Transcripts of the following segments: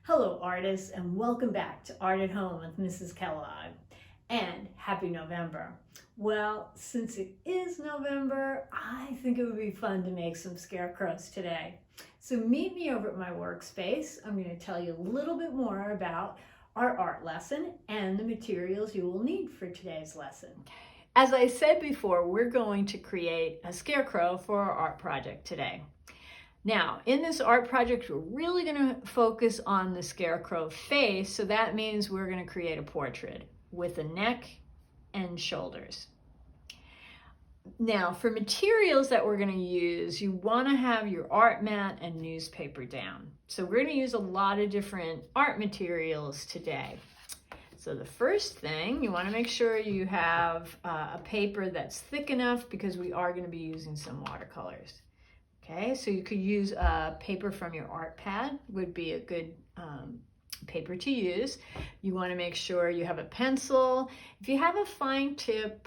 Hello artists, and welcome back to Art at Home with Mrs. Kellogg, and happy November. Well, since it is November, I think it would be fun to make some scarecrows today. So meet me over at my workspace. I'm going to tell you a little bit more about our art lesson and the materials you will need for today's lesson. As I said before, we're going to create a scarecrow for our art project today. Now, in this art project, we're really going to focus on the scarecrow face, so that means we're going to create a portrait with a neck and shoulders. Now, for materials that we're going to use, you want to have your art mat and newspaper down. So we're going to use a lot of different art materials today. So the first thing, you want to make sure you have a paper that's thick enough because we are going to be using some watercolors. Okay, so you could use paper from your art pad, would be a good paper to use. You want to make sure you have a pencil. If you have a fine tip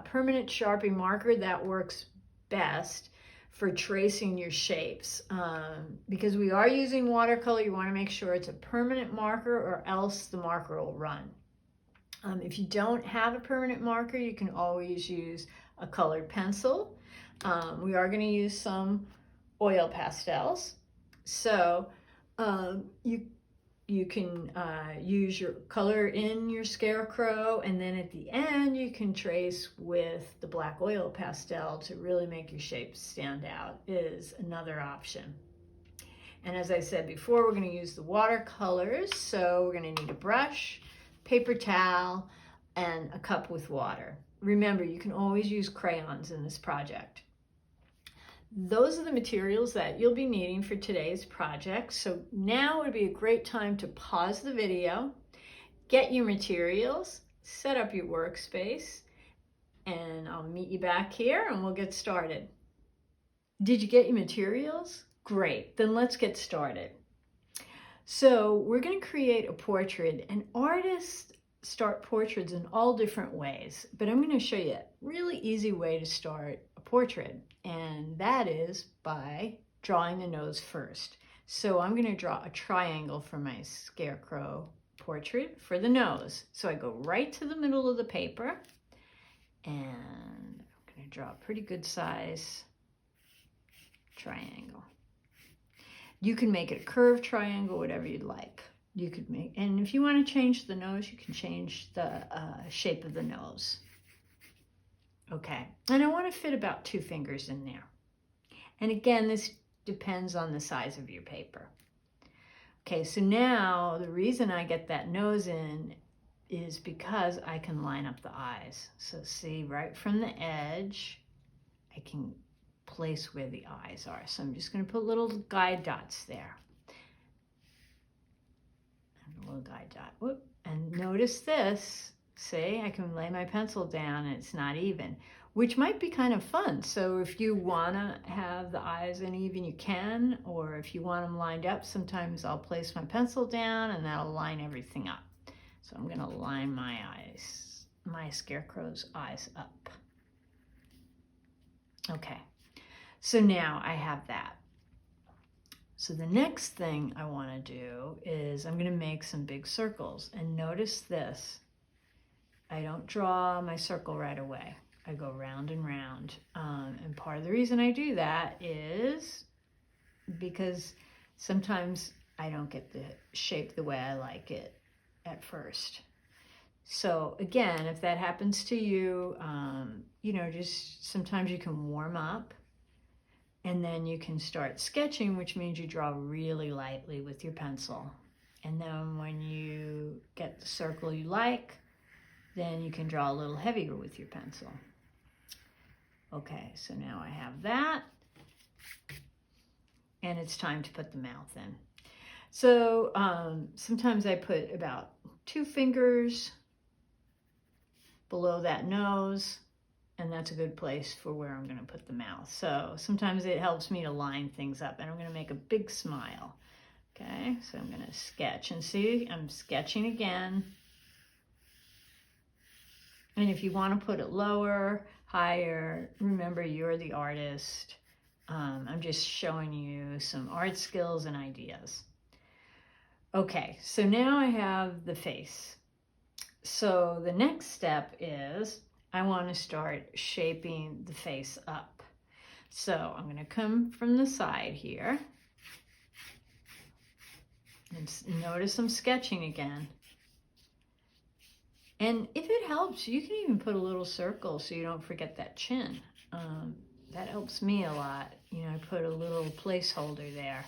permanent Sharpie marker, that works best for tracing your shapes. Because we are using watercolor, you want to make sure it's a permanent marker or else the marker will run. If you don't have a permanent marker, you can always use a colored pencil. We are going to use some oil pastels. So you can use your color in your scarecrow, and then at the end you can trace with the black oil pastel to really make your shape stand out is another option. And as I said before, we're going to use the watercolors, so we're going to need a brush, paper towel, and a cup with water. Remember, you can always use crayons in this project. Those are the materials that you'll be needing for today's project. So now would be a great time to pause the video, get your materials, set up your workspace, and I'll meet you back here and we'll get started. Did you get your materials? Great, then let's get started. So we're going to create a portrait, and artists start portraits in all different ways, but I'm going to show you a really easy way to start a portrait, and that is by drawing the nose first. So I'm going to draw a triangle for my scarecrow portrait for the nose. So I go right to the middle of the paper, and I'm going to draw a pretty good size triangle. You can make it a curved triangle, whatever you'd like. You could make, and if you want to change the nose, you can change the shape of the nose. Okay, and I want to fit about 2 fingers in there. And again, this depends on the size of your paper. Okay, so now the reason I get that nose in is because I can line up the eyes. So see, right from the edge, I can place where the eyes are. So I'm just going to put little guide dots there. A little guide dot. Whoop. And notice this. See, I can lay my pencil down and it's not even, which might be kind of fun. So if you want to have the eyes uneven, you can, or if you want them lined up, sometimes I'll place my pencil down and that'll line everything up. So I'm going to line my eyes, my scarecrow's eyes up. Okay, so now I have that. So the next thing I want to do is I'm going to make some big circles. And notice this. I don't draw my circle right away. I go round and round. And part of the reason I do that is because sometimes I don't get the shape the way I like it at first. So again, if that happens to you, you know, just sometimes you can warm up. And then you can start sketching, which means you draw really lightly with your pencil. And then when you get the circle you like, then you can draw a little heavier with your pencil. Okay, so now I have that. And it's time to put the mouth in. So sometimes I put about 2 fingers below that nose. And that's a good place for where I'm going to put the mouth. So sometimes it helps me to line things up. And I'm going to make a big smile. Okay, so I'm going to sketch. And see, I'm sketching again. And if you want to put it lower, higher, remember you're the artist. I'm just showing you some art skills and ideas. Okay, so now I have the face. So the next step is I want to start shaping the face up. So I'm going to come from the side here and notice I'm sketching again. And if it helps, you can even put a little circle so you don't forget that chin. That helps me a lot. You know, I put a little placeholder there.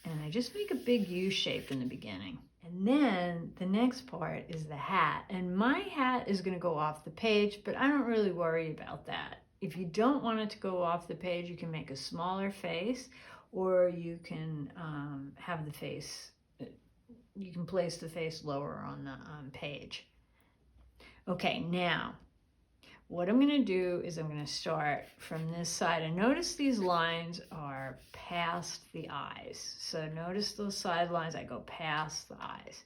And I just make a big U shape in the beginning. And then the next part is the hat. And my hat is going to go off the page, but I don't really worry about that. If you don't want it to go off the page, you can make a smaller face, or you can have the face, you can place the face lower on the page. Okay, now what I'm going to do is I'm going to start from this side. And notice these lines are past the eyes. So notice those side lines, I go past the eyes.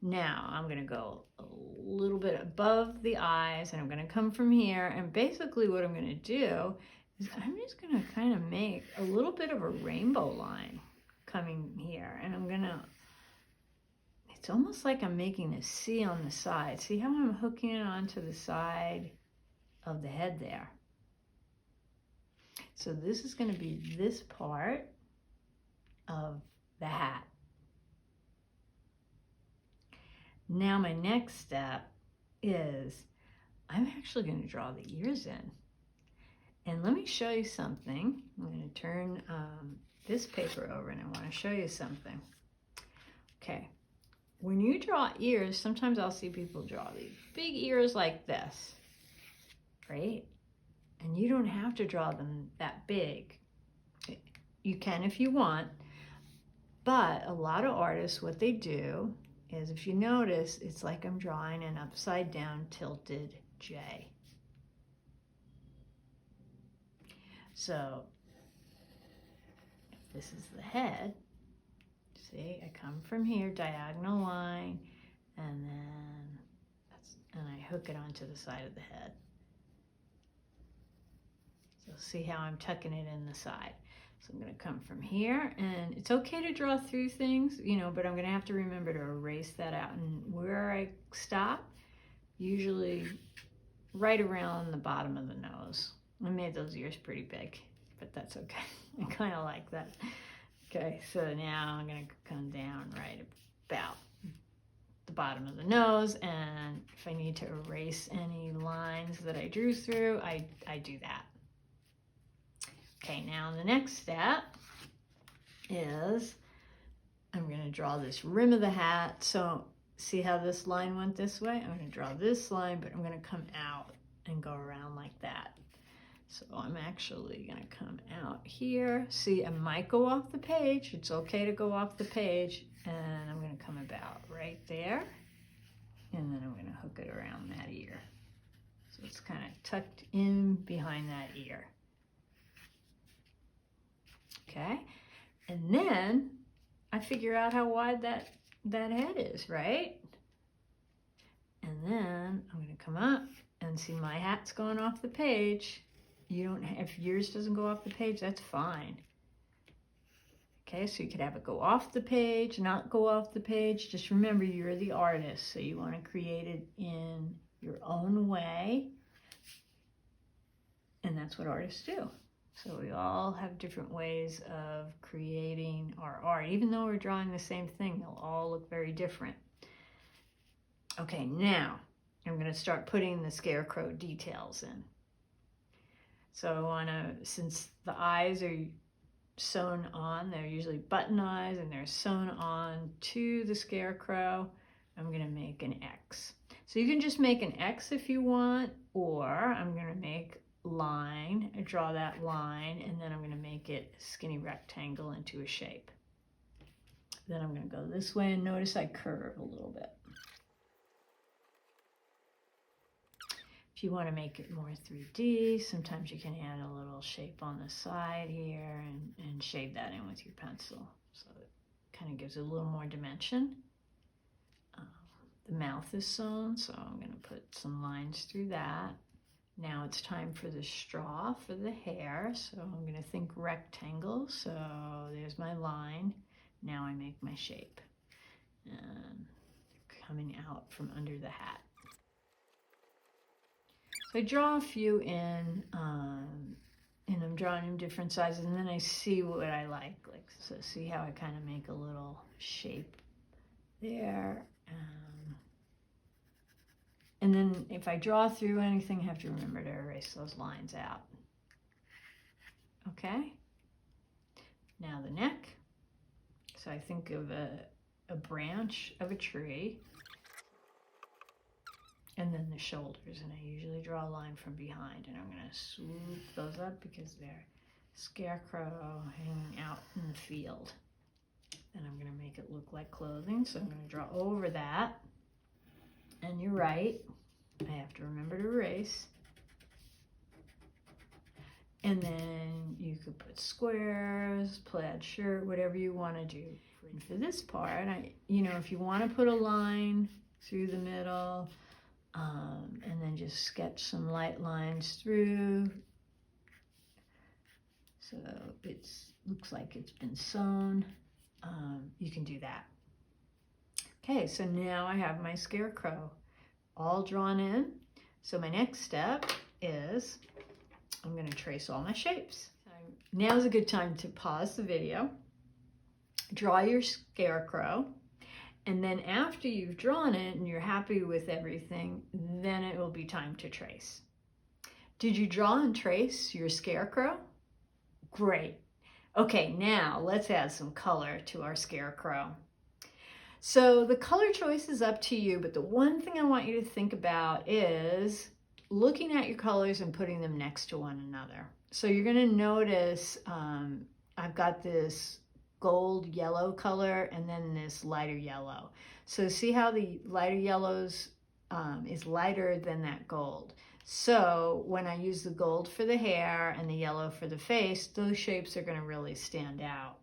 Now I'm going to go a little bit above the eyes, and I'm going to come from here. And basically what I'm going to do is I'm just going to kind of make a little bit of a rainbow line coming here. And I'm going to, it's almost like I'm making a C on the side. See how I'm hooking it onto the side of the head there. So this is going to be this part of the hat. Now my next step is I'm actually going to draw the ears in. And let me show you something. I'm going to turn this paper over and I want to show you something. Okay. When you draw ears, sometimes I'll see people draw these big ears like this. Right? And you don't have to draw them that big. You can if you want, but a lot of artists, what they do is, if you notice, it's like I'm drawing an upside down tilted J. So if this is the head, see, I come from here, diagonal line, and then I hook it onto the side of the head. So see how I'm tucking it in the side. So I'm going to come from here, and it's okay to draw through things, you know, but I'm going to have to remember to erase that out. And where I stop, usually right around the bottom of the nose. I made those ears pretty big, but that's okay. I kind of like that. Okay, so now I'm going to come down right about the bottom of the nose, and if I need to erase any lines that I drew through, I do that. Okay, now the next step is I'm going to draw this rim of the hat. So see how this line went this way? I'm going to draw this line, but I'm going to come out and go around like that. So I'm actually going to come out here. See, I might go off the page. It's okay to go off the page. And I'm going to come about right there. And then I'm going to hook it around that ear. So it's kind of tucked in behind that ear. Okay, and then I figure out how wide that head is, right? And then I'm going to come up and see my hat's going off the page. You don't, if yours doesn't go off the page, that's fine. Okay, so you could have it go off the page, not go off the page. Just remember, you're the artist, so you want to create it in your own way. And that's what artists do. So we all have different ways of creating our art. Even though we're drawing the same thing, they'll all look very different. Okay, now I'm going to start putting the Scarecrow details in. So I want to, since the eyes are sewn on, they're usually button eyes, and they're sewn on to the Scarecrow, I'm going to make an X. So you can just make an X if you want, or I'm going to make line, I draw that line, and then I'm going to make it a skinny rectangle into a shape. Then I'm going to go this way, and notice I curve a little bit. If you want to make it more 3D, sometimes you can add a little shape on the side here and shade that in with your pencil. So it kind of gives it a little more dimension. The mouth is sewn, so I'm going to put some lines through that. Now it's time for the straw for the hair. So I'm going to think rectangle. So there's my line. Now make my shape. And coming out from under the hat. So I draw a few in, and I'm drawing in different sizes, and then I see what I like. So see how I kind of make a little shape there. And then if I draw through anything, I have to remember to erase those lines out. Okay. Now the neck. So I think of a branch of a tree. And then the shoulders, and I usually draw a line from behind, and I'm going to swoop those up because they're Scarecrow hanging out in the field. And I'm going to make it look like clothing, so I'm going to draw over that. And you're right, I have to remember to erase. And then you could put squares, plaid shirt, whatever you want to do. And for this part, if you want to put a line through the middle, and then just sketch some light lines through. So it looks like it's been sewn. You can do that. Okay, so now I have my Scarecrow all drawn in. So my next step is I'm going to trace all my shapes. Now's a good time to pause the video, draw your Scarecrow, and then after you've drawn it and you're happy with everything, then it will be time to trace. Did you draw and trace your Scarecrow? Great. Okay, now let's add some color to our Scarecrow. So the color choice is up to you, but the one thing I want you to think about is looking at your colors and putting them next to one another. So you're going to notice I've got this gold yellow color and then this lighter yellow. So see how the lighter yellows is lighter than that gold. So when I use the gold for the hair and the yellow for the face, those shapes are going to really stand out.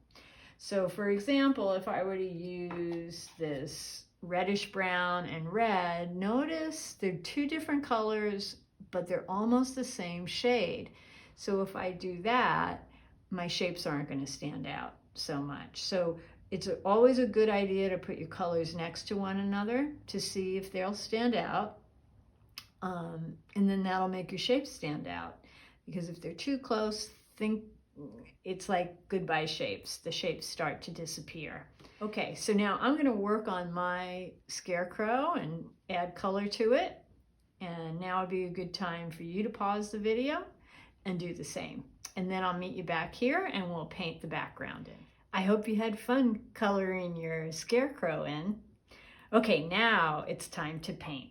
So for example, if I were to use this reddish brown and red, notice they're two different colors, but they're almost the same shade. So if I do that, my shapes aren't going to stand out so much. So it's always a good idea to put your colors next to one another to see if they'll stand out. And then that'll make your shapes stand out. Because if they're too close, think it's like goodbye shapes. The shapes start to disappear. Okay, so now I'm going to work on my Scarecrow and add color to it. And now would be a good time for you to pause the video and do the same. And then I'll meet you back here and we'll paint the background in. I hope you had fun coloring your Scarecrow in. Okay, now it's time to paint.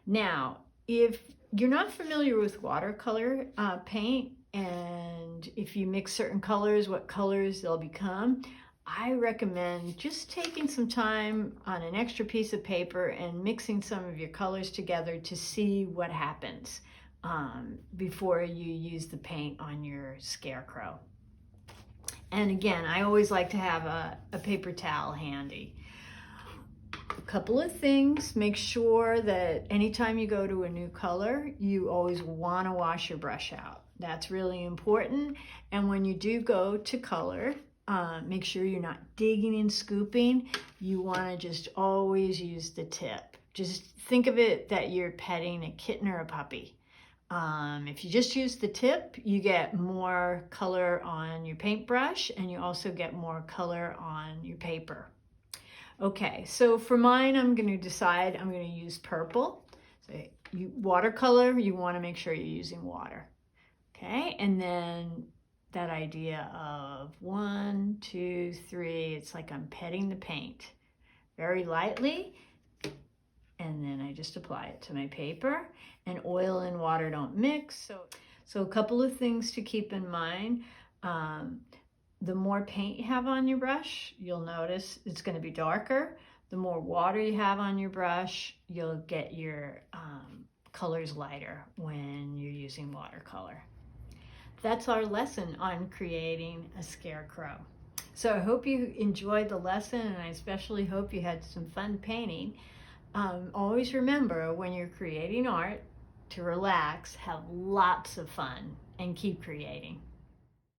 Now, if you're not familiar with watercolor paint, and if you mix certain colors, what colors they'll become, I recommend just taking some time on an extra piece of paper and mixing some of your colors together to see what happens before you use the paint on your Scarecrow. And again, I always like to have a paper towel handy. A couple of things: make sure that anytime you go to a new color, you always want to wash your brush out. That's really important. And when you do go to color, make sure you're not digging and scooping. You want to just always use the tip. Just think of it that you're petting a kitten or a puppy. If you just use the tip, you get more color on your paintbrush and you also get more color on your paper. Okay, so for mine, I'm going to decide I'm going to use purple. So watercolor, you want to make sure you're using water. Okay, and then that idea of 1, 2, 3, it's like I'm petting the paint very lightly, and then I just apply it to my paper. And oil and water don't mix. So a couple of things to keep in mind. The more paint you have on your brush, you'll notice it's going to be darker. The more water you have on your brush, you'll get your colors lighter when you're using watercolor. That's our lesson on creating a Scarecrow. So I hope you enjoyed the lesson, and I especially hope you had some fun painting. Always remember, when you're creating art, to relax, have lots of fun, and keep creating.